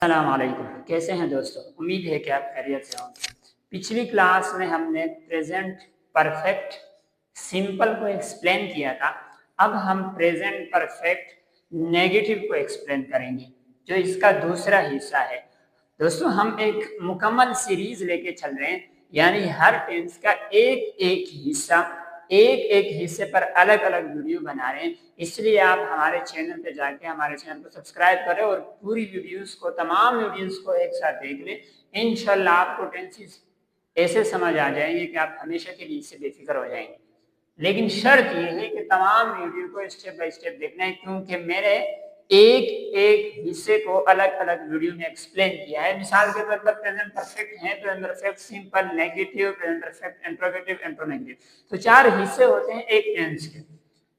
अस्सलाम वालेकुम। कैसे हैं दोस्तों? उम्मीद है कि आप खैरियत से होंगे। पिछली क्लास में हमने प्रेजेंट परफेक्ट सिंपल को एक्सप्लेन किया था। अब हम प्रेजेंट परफेक्ट नेगेटिव को एक्सप्लेन करेंगे, जो इसका दूसरा हिस्सा है। दोस्तों, हम एक मुकम्मल सीरीज लेके चल रहे हैं, यानी हर टेंस का एक एक हिस्सा, एक एक हिस्से पर अलग अलग वीडियो बना रहे हैं। इसलिए आप हमारे चैनल पे जाके हमारे चैनल को सब्सक्राइब करें और पूरी वीडियोस को, तमाम वीडियोस को एक साथ देख लें। इंशाल्लाह आपको टेंसेस ऐसे समझ आ जाएंगे कि आप हमेशा के लिए इससे बेफिक्र हो जाएंगे। लेकिन शर्त यह है कि तमाम वीडियो को स्टेप बाय स्टेप देखना है, क्योंकि मैंने एक एक हिस्से को अलग अलग वीडियो में एक्सप्लेन किया है। मिसाल के तौर पर प्रेजेंट परफेक्ट है, present perfect simple, negative, present perfect interrogative, intronegative. तो 4 हिस्से होते हैं एक टेंस के।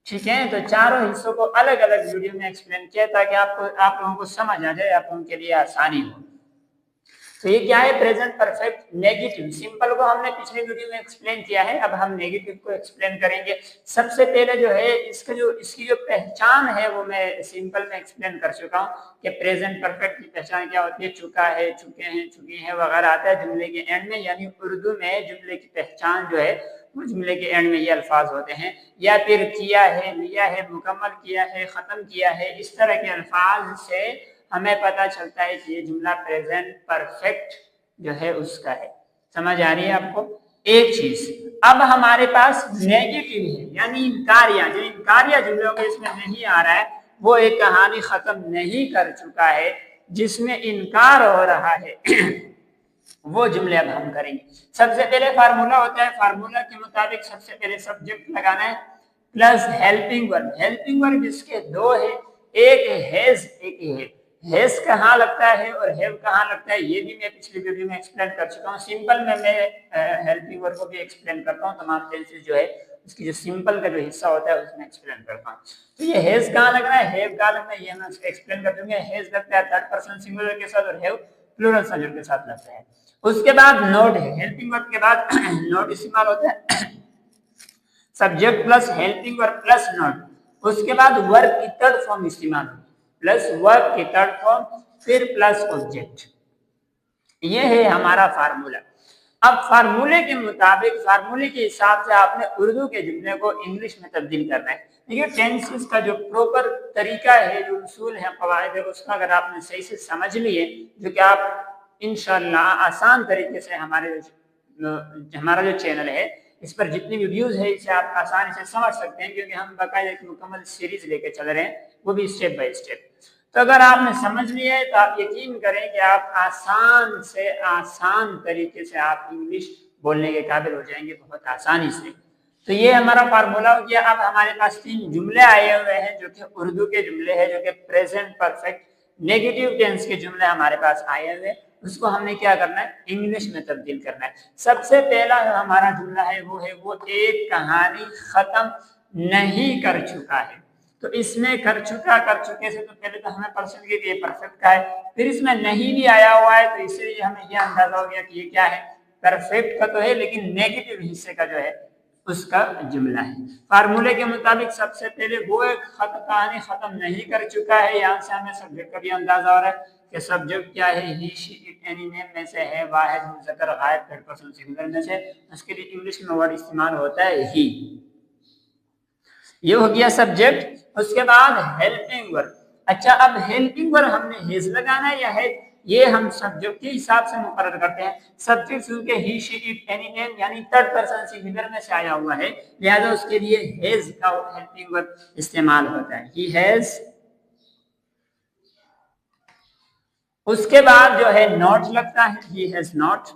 ठीक है, तो चारों हिस्सों को अलग अलग वीडियो में एक्सप्लेन किया ताकि आप लोगों को समझ आ जाए, आप लोगों के लिए आसानी हो। तो ये क्या है? Present perfect negative. सिंपल को हमने पिछले वीडियो में एक्सप्लेन किया है, अब हम नेगेटिव को एक्सप्लेन करेंगे। सबसे पहले जो है इसकी जो पहचान है वो मैं सिंपल में एक्सप्लेन कर चुका हूँ कि प्रेजेंट परफेक्ट की पहचान क्या होती है। चुका है, चुके हैं, चुकी हैं वगैरह आता है जुमले के एंड में, यानी उर्दू में जुमले की पहचान जो है वो जुमले के एंड में ये अल्फाज होते हैं। या फिर किया है, लिया है, मुकम्मल किया है, खत्म किया है, इस तरह के अल्फाज से हमें पता चलता है कि ये जुमला प्रेजेंट परफेक्ट जो है उसका है। समझ आ रही है आपको? एक चीज अब हमारे पास नेगेटिव है, यानी इनकारिया। जो इनकारिया जुमलों के इसमें नहीं आ रहा है, वो एक कहानी खत्म नहीं कर चुका है जिसमें इनकार हो रहा है वो जुमले अब हम करेंगे। सबसे पहले फार्मूला होता है, फार्मूला के मुताबिक सबसे पहले सब्जेक्ट लगाना है plus helping verb. Helping verb इसके दो है, एक हैज, एक है। हैज कहाँ लगता है और हैव कहाँ लगता है ये भी मैं पिछली वीडियो में एक्सप्लेन कर चुका हूँ। सिंपल में मैं हेल्पिंग वर्ब को भी एक्सप्लेन करता हूँ, तमाम टेंसेस जो है उसकी जो सिंपल का जो हिस्सा होता है उसमें एक्सप्लेन करता हूँ। तो ये हैज कहाँ लगना है, हैव कहाँ लगना है, ये मैं एक्सप्लेन कर दूंगा। हैज लगता है थर्ड पर्सन सिंगुलर के साथ और हैव प्लूरल सिंगुलर के साथ लगता है। उसके बाद नोट है, हेल्पिंग वर्ब के बाद नोट इस्तेमाल होता है। Subject plus helping verb plus note. उसके बाद वर्ब की थर्ड फॉर्म इस्तेमाल होती है, प्लस वर्ब की थर्ड फॉर्म, फिर प्लस ऑब्जेक्ट। ये है हमारा फार्मूला। अब फार्मूले के मुताबिक, फार्मूले के हिसाब से आपने उर्दू के जुमले को इंग्लिश में तब्दील करना है। देखिए, टेंसेस का जो प्रॉपर तरीका है, जो उसूल है, कवायद है, उसका अगर आपने सही से समझ लिए, जो कि आप इंशाल्लाह आसान तरीके से हमारा जो चैनल है इस पर जितनी वीडियोस है इसे आप आसानी से समझ सकते हैं, क्योंकि हम बाकायदा एक मुकम्मल सीरीज लेके चल रहे हैं, वो भी स्टेप बाय स्टेप। तो अगर आपने समझ लिया है तो आप यकीन करें कि आप आसान से आसान तरीके से आप इंग्लिश बोलने के काबिल हो जाएंगे, बहुत आसानी से। तो ये हमारा फार्मूला हो गया। अब हमारे पास 3 जुमले आए हुए हैं जो कि उर्दू के जुमले हैं, जो कि प्रेजेंट परफेक्ट नेगेटिव टेंस के जुमले हमारे पास आए हुए हैं। उसको हमने क्या करना है, इंग्लिश में तब्दील करना है। सबसे पहला जो हमारा जुमला है वो एक कहानी खत्म नहीं कर चुका है। तो इसमें कर चुके से तो पहले तो हमें पर्सन के लिए परफेक्ट का है, फिर इसमें नहीं भी आया हुआ है, तो इसलिए हमें यह अंदाजा हो गया कि ये क्या है, परफेक्ट का तो है लेकिन नेगेटिव हिस्से का जो है उसका जुमला है। फार्मूले के मुताबिक सबसे पहले वो एक कहानी खत्म नहीं कर चुका है। यहाँ से हमें सब्जेक्ट का भी अंदाजा हो रहा है कि सब्जेक्ट क्या है, ही, शी, इट, एनी नेम में से है, वाहिद, मुज़क्कर, गायब, थर्ड पर्सन सिंगुलर में से। उसके लिए इंग्लिश में वर्ड इस्तेमाल होता है ही। ये हो गया सब्जेक्ट। उसके बाद हेल्पिंग वर्ब। अच्छा, अब हेल्पिंग वर्ब हमने हिज लगाना है या है, ये हम सब्जेक्ट के हिसाब से मुकर्रर करते हैं। सब्जेक्ट चूंकि ही, शी, इट, एनी नेम यानी थर्ड पर्सन सिंगुलर में से आया हुआ है, लिहाजा उसके लिए हैज का हेल्पिंग वर्ब इस्तेमाल होता है, ही हैज। उसके बाद जो है नॉट लगता है, ही हैज नॉट।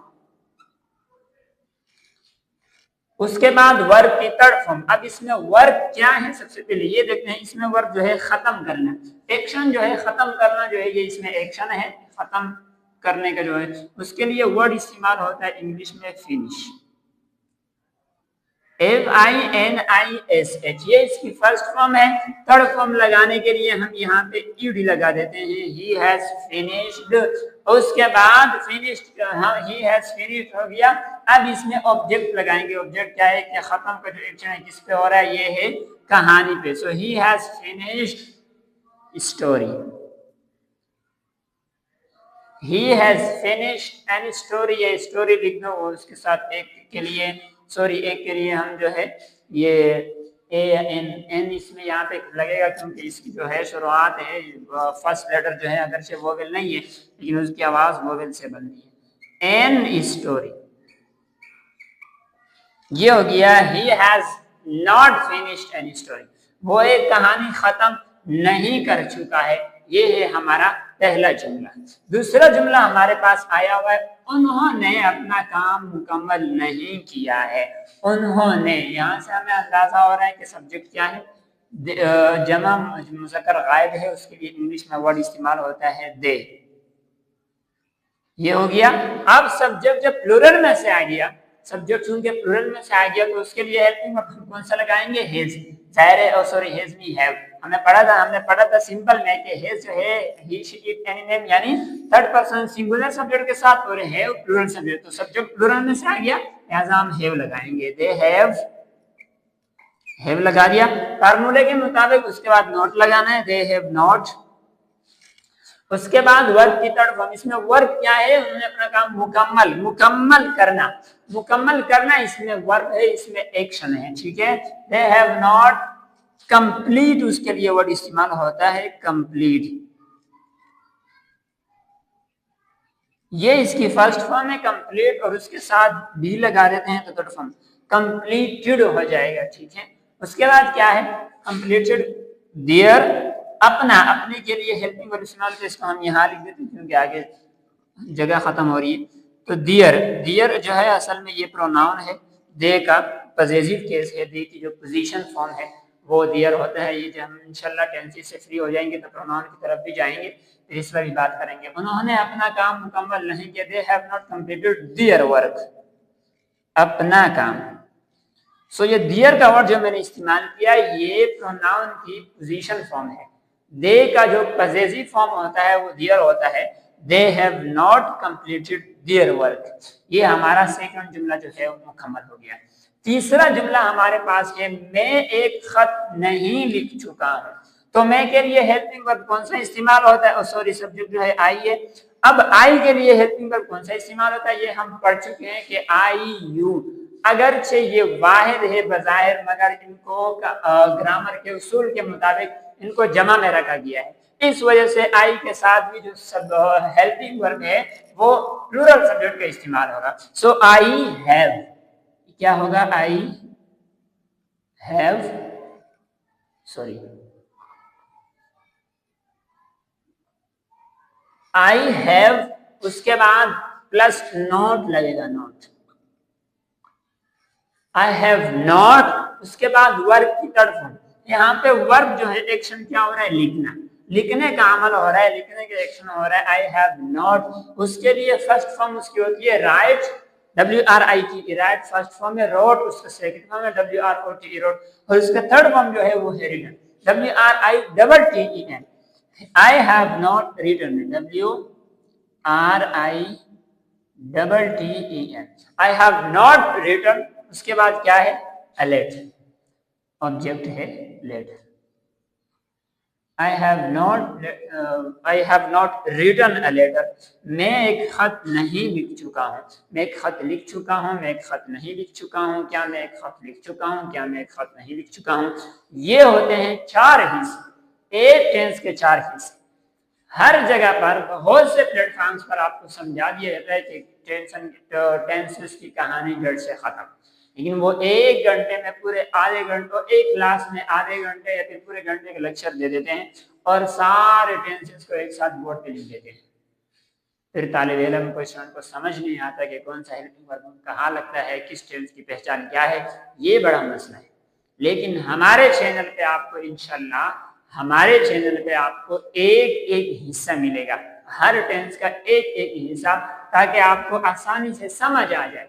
उसके बाद वर्ब की थर्ड फॉर्म। अब इसमें वर्ब क्या है, सबसे पहले ये देखते हैं। इसमें वर्ब जो है खत्म करना, एक्शन जो है खत्म करना जो है, ये इसमें एक्शन है खत्म करने का जो है। उसके लिए वर्ड इस्तेमाल होता है इंग्लिश में फिनिश, FINISH। ये इसकी फर्स्ट फॉर्म है। थर्ड फॉर्म लगाने के लिए हम यहाँ पे ईडी लगा देते हैं, ही हैज फिनिश्ड। उसके बाद फिनिश्ड, ही हैज फिनिश्ड हो गया। अब इसमें ऑब्जेक्ट लगाएंगे। ऑब्जेक्ट क्या है कि खत्म का जो एक्शन है किस पे हो रहा है, ये है कहानी पे। So he has finished story. he has finished an story, ये स्टोरी लिख दो और उसके साथ एक के लिए एक के लिए हम जो है ये ए एन एन इसमें यहाँ पे लगेगा क्योंकि इसकी जो है शुरुआत है फर्स्ट लेटर जो है अगरचे वोवेल नहीं है लेकिन उसकी आवाज वोवेल से बनती है। एन स्टोरी, ये हो गया he has not finished any story, वो एक कहानी खत्म नहीं कर चुका है। ये है हमारा पहला जुमला। दूसरा जुमला हमारे पास आया हुआ है उन्होंने अपना काम मुकम्मल नहीं किया है। उन्होंने, यहाँ से हमें अंदाजा हो रहा है कि सब्जेक्ट क्या है, जमा मुज़क्कर गायब है, उसके लिए इंग्लिश में वर्ड इस्तेमाल होता है दे। ये हो गया। अब सब्जेक्ट जब प्लूरल में से आ गया, सब्जेक्ट चूंकि प्लूरल में से आ गया तो उसके लिए हेल्पिंग वर्ब कौन सा लगाएंगे, हैज। जाहिर है, सॉरी हैज नहीं हैव। हमने पढ़ा था सिंपल में कि हैज जो है ही शी इट एनी नेम यानी थर्ड पर्सन सिंगुलर सब्जेक्ट के साथ, और हैव प्लूरल सब्जेक्ट, तो सब्जेक्ट प्लूरल में से आ गया, लिहाजा हम हैव लगाएंगे। दे हैव लगा दिया फार्मूले के मुताबिक। उसके बाद नॉट लगाना है, दे हैव नॉट। उसके बाद वर्ब की थर्ड फॉर्म, इसमें वर्ब क्या है, उन्होंने अपना काम मुकम्मल करना इसमें वर्ब है, इसमें एक्शन है, ठीक है। दे हैव नॉट कंप्लीट, उसके लिए वर्ड इस्तेमाल होता है कंप्लीट। ये इसकी फर्स्ट फॉर्म है कंप्लीट, और उसके साथ भी लगा देते हैं तो थर्ड फॉर्म कंप्लीटेड हो जाएगा, ठीक है। उसके बाद क्या है, कंप्लीटेड। देयर, अपने के लिए हेल्पिंग वर्ब इस्तेमाल, तो इसको हम यहाँ लिख देते हैं क्योंकि आगे जगह खत्म हो रही है। तो दियर जो है असल में ये प्रोनाउन है, दे का पॉसेसिव केस है, दे की जो पोजीशन फॉर्म है वो दियर होता है। ये जब हम इंशाल्लाह टेंसेस से फ्री हो जाएंगे तो प्रोनाउन की तरफ भी जाएंगे, फिर इस पर भी बात करेंगे। उन्होंने अपना काम मुकम्मल नहीं किया, they have not completed their work, अपना काम। सो ये दियर का वर्ड जो मैंने इस्तेमाल किया ये प्रोनाउन की पोजीशन फॉर्म है। दे का जो पॉसेसिव फॉर्म होता है वो दियर होता है। They have not completed their work. ये हमारा सेकंड जुमला जो है वो मुकम्मल हो गया। तीसरा जुमला हमारे पास है, मैं एक खत नहीं लिख चुका हूं। तो मैं के लिए हेल्पिंग वर्ब कौन सा इस्तेमाल होता है, सॉरी सब्जेक्ट जो है आई है। अब आई के लिए हेल्पिंग वर्ब कौन सा इस्तेमाल होता है, ये हम पढ़ चुके हैं कि आई यू। अगरचे ये वाहिद है बज़ाहिर, मगर इनको ग्रामर के उसूल के मुताबिक इनको जमा में रखा गया है। इस वजह से आई के साथ भी जो सब हेल्पिंग वर्ब है वो प्लूरल सब्जेक्ट का इस्तेमाल होगा। सो आई हैव, क्या होगा, I have, sorry I have, उसके बाद प्लस नॉट लगेगा, नॉट। आई हैव नॉट, उसके बाद वर्ब की थर्ड फॉर्म। यहाँ पे वर्ब जो है एक्शन क्या हो रहा है, लिखना, लिखने का अमल हो रहा है, लिखने का एक्शन हो रहा है। आई हैव नॉट, उसके लिए फर्स्ट फॉर्म उसकी होती है write, WRIT, write first form है। रोट उसका सेकंड फॉर्म है WROT, रोट। और उसका थर्ड फॉर्म जो है वो है written, WRITTEN। I have not written, WRITTEN, I have not written. उसके बाद क्या है, अ लेटर, ऑब्जेक्ट है letter. I have not written a letter, मैं एक खत नहीं लिख चुका हूँ। मैं एक खत लिख चुका हूँ, मैं एक खत नहीं लिख चुका हूँ, क्या मैं एक खत लिख चुका हूँ, क्या मैं एक खत नहीं लिख चुका हूँ। ये होते हैं चार हिस्से, एक टेंस के चार हिस्से। हर जगह पर बहुत से प्लेटफॉर्म्स पर आपको समझा दिया जाता है कि टेंसेस की कहानी जड़ से खत्म, लेकिन वो एक घंटे में पूरे आधे घंटे, एक क्लास में आधे घंटे या फिर पूरे घंटे के लेक्चर दे देते हैं और सारे टेंसेस को एक साथ बोर्ड पे लिख देते हैं। फिर तालिब इल्म को, स्टूडेंट को समझ नहीं आता कि कौन सा हेल्पिंग वर्ब कहाँ लगता है, किस टेंस की पहचान क्या है, ये बड़ा मसला है। लेकिन हमारे चैनल पे आपको इंशाल्लाह, हमारे चैनल पे आपको एक एक हिस्सा मिलेगा, हर टेंस का एक एक हिस्सा, ताकि आपको आसानी से समझ आ जाए।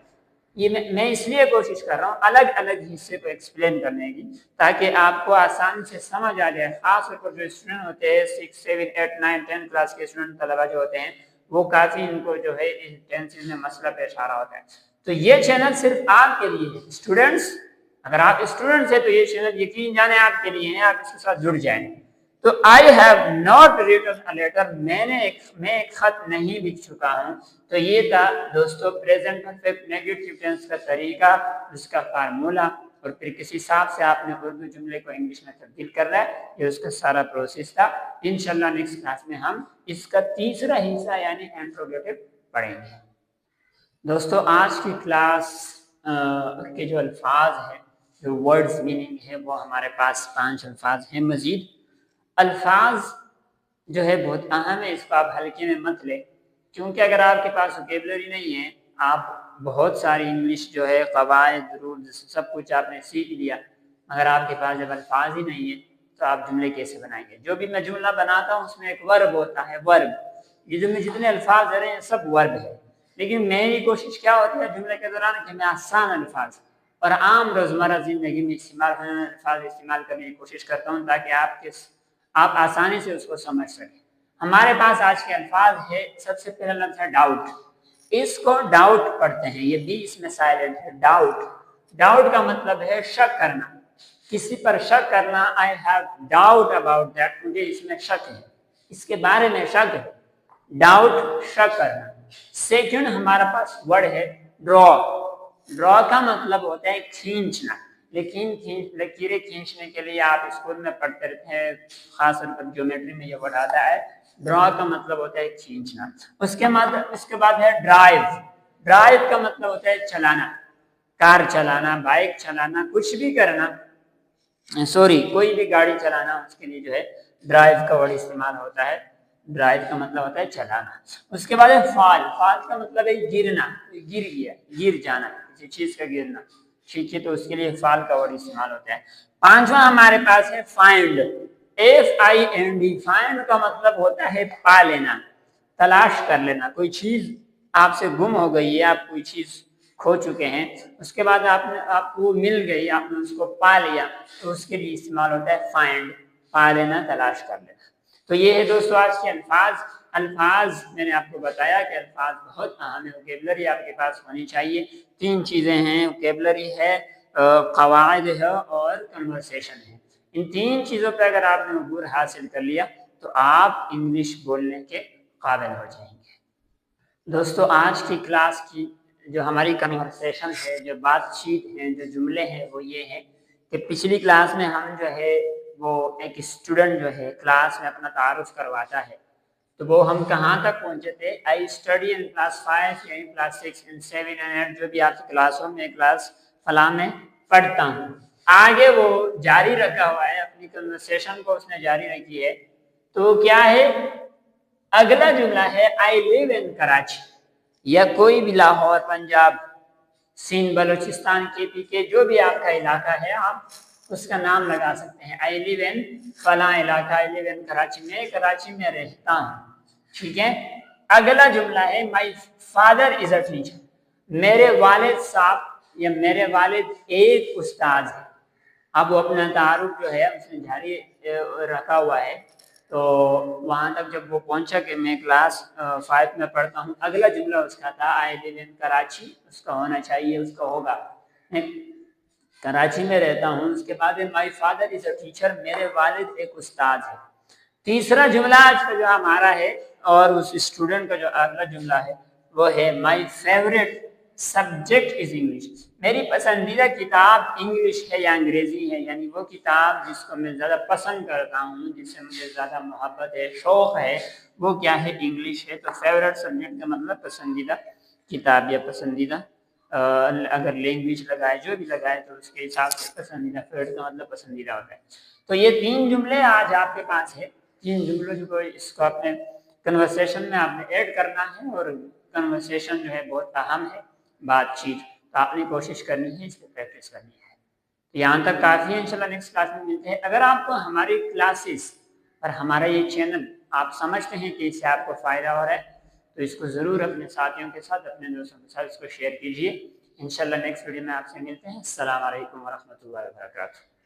ये मैं इसलिए कोशिश कर रहा हूँ अलग अलग हिस्से को एक्सप्लेन करने की, ताकि आपको आसानी से समझ आ जाए। खास तौर पर जो स्टूडेंट होते हैं 6, 7, 8, 9, 10 क्लास के स्टूडेंट तलबा जो होते हैं, वो काफ़ी इनको जो है इस टेंसेस में मसला पेश आ रहा होता है। तो ये चैनल सिर्फ आपके लिए है स्टूडेंट्स। अगर आप स्टूडेंट्स हैं तो ये चैनल यकीन जाने आपके लिए है, आप इसके साथ जुड़ जाएं। तो I have not written a letter, मैं एक खत नहीं लिख चुका हूं। तो ये था दोस्तों प्रेजेंट परफेक्ट नेगेटिव टेंस का तरीका, उसका फार्मूला, और फिर किस हिसाब से आपने उर्दू जुमले को इंग्लिश में तब्दील करना है, ये उसका सारा प्रोसेस था। इंशाल्लाह नेक्स्ट क्लास में हम इसका तीसरा हिस्सा यानी इंट्रोगेटिव पढ़ेंगे। दोस्तों आज की क्लास के जो अल्फाज है, जो वर्ड्स मीनिंग है, वो हमारे पास 5 अल्फाज हैं। मजीद अल्फाज जो है बहुत अहम है, इसको आप हल्के में मत ले, क्योंकि अगर आपके पास वोकेबलरी नहीं है, आप बहुत सारी इंग्लिश जो है कवायद रूल सब कुछ आपने सीख लिया, मगर आपके पास जब अल्फाज ही नहीं है तो आप जुमले कैसे बनाएंगे। जो भी मैं जुमला बनाता हूँ उसमें एक वर्ब होता है, वर्ब। ये जो मैं जितने अल्फाज दे रहे हैं सब वर्ब है, लेकिन मेरी कोशिश क्या होती है जुमले के दौरान कि मैं आसान अल्फाज और आम रोजमर्रा जिंदगी में इस्तेमाल होने वाले अल्फाज इस्तेमाल करने की कोशिश करता हूँ, ताकि आप आसानी से उसको समझ सकें। हमारे पास आज के अल्फाज है, सबसे पहला लफ्ज है डाउट। इसको डाउट पढ़ते हैं, ये बी इसमें साइलेंट है। डाउट, डाउट का मतलब है शक करना, किसी पर शक करना। I have doubt about that, मुझे इसमें शक है, इसके बारे में शक है। डाउट, शक करना। सेकंड हमारा पास वर्ड है ड्रॉ। ड्रॉ का मतलब होता है खींचना, लेकिन लकीरें खींचने के लिए आप स्कूल में पढ़ते रहते हैं, खासतौर पर ज्योमेट्री में ये वर्ड आता है। ड्रॉ का मतलब होता है खींचना। उसके बाद है ड्राइव। ड्राइव का मतलब होता है चलाना, कार चलाना, बाइक चलाना, कुछ भी करना, सॉरी कोई भी गाड़ी चलाना, उसके लिए जो है ड्राइव का वर्ड इस्तेमाल होता है। ड्राइव का मतलब होता है चलाना। उसके बाद है फॉल। फॉल का मतलब है गिरना, गिर गया, गिर जाना, किसी चीज का गिरना, ठीक है, तो उसके लिए फॉल का वर्ड इस्तेमाल होता है। पांचवा हमारे पास है फाइंड। FIND। फाइंड का मतलब होता है पा लेना, तलाश कर लेना। कोई चीज आपसे गुम हो गई है, आप कोई चीज खो चुके हैं, उसके बाद आपको मिल गई, आपने उसको पा लिया, तो उसके लिए इस्तेमाल होता है फाइंड, पा लेना, तलाश कर लेना। तो ये है दोस्तों आज के अल्फाज। अल्फाज मैंने आपको बताया कि अल्फाज बहुत अहम है, वोकेबलरी आपके पास होनी चाहिए। 3 चीजें हैं, वोकेबलरी है, कवायद है और कन्वर्सेशन है। इन 3 चीजों पर अगर आपने अबूर हासिल कर लिया तो आप इंग्लिश बोलने के काबिल हो जाएंगे। दोस्तों आज की क्लास की जो हमारी कन्वर्सेशन है, जो बातचीत है, जो जुमले हैं, वो ये है कि पिछली क्लास में हम जो है वो एक स्टूडेंट जो है क्लास में अपना तारुफ करवाता है, तो वो हम कहाँ तक पहुंचे थे। आई स्टडी इन क्लास 5 या इन क्लास 6 एंड 7 एंड 8, जो भी आपकी क्लास हो, मैं क्लास फला में पढ़ता हूँ। आगे वो जारी रखा हुआ है, अपनी कन्वर्सेशन को उसने जारी रखी है। तो क्या है, अगला जुमला है आई लिव इन कराची, या कोई भी लाहौर, पंजाब, सिंध, बलूचिस्तान, KPK, जो भी आपका इलाका है, आप उसका नाम लगा सकते हैं। आई लिव इन फला इलाका, आई लिव इन कराची, मैं कराची में रहता हूँ, ठीक है। अगला जुमला है my father is a teacher, मेरे वालिद साहब या मेरे वालिद एक उस्ताद है। अब वो अपना तारुफ जो है उसने जारी रखा हुआ है, तो वहां तक जब वो पहुंचा कि मैं क्लास 5 में पढ़ता हूँ, अगला जुमला उसका था आई लिव इन कराची, उसका होना चाहिए, उसका होगा मैं कराची में रहता हूँ। उसके बाद my father is a teacher, मेरे वालिद एक उस्ताद है। तीसरा जुमला आज का जो हमारा है और उस स्टूडेंट का जो अगला जुमला है वो है my favourite subject is English, मेरी पसंदीदा किताब इंग्लिश है या अंग्रेजी है, यानी वो किताब जिसको मैं ज़्यादा पसंद करता हूँ, जिससे मुझे ज़्यादा मोहब्बत है, शौक़ है, वो क्या है, इंग्लिश है। तो फेवरेट सब्जेक्ट का मतलब पसंदीदा किताब या पसंदीदा, अगर लैंग्वेज लगाए, जो भी लगाए, तो उसके हिसाब से पसंदीदा, फेवरेट का मतलब पसंदीदा होता है। तो ये 3 जुमले आज आपके पास है। 3 जुमलों को इसको अपने कन्वर्सेशन में आपने ऐड करना है, और कन्वर्सेशन जो है बहुत अहम है, बातचीत, तो आपने कोशिश करनी है, इसकी प्रैक्टिस करनी है। यहाँ तक काफ़ी है, इंशाल्लाह नेक्स्ट क्लास में मिलते हैं। अगर आपको हमारी क्लासेस और हमारा ये चैनल आप समझते हैं कि इससे आपको फ़ायदा हो रहा है, तो इसको ज़रूर अपने साथियों के साथ, अपने दोस्तों के साथ इसको शेयर कीजिए। इंशाल्लाह नेक्स्ट वीडियो में आपसे मिलते हैं। अस्सलाम वालेकुम व रहमतुल्लाहि व बरकातुहू।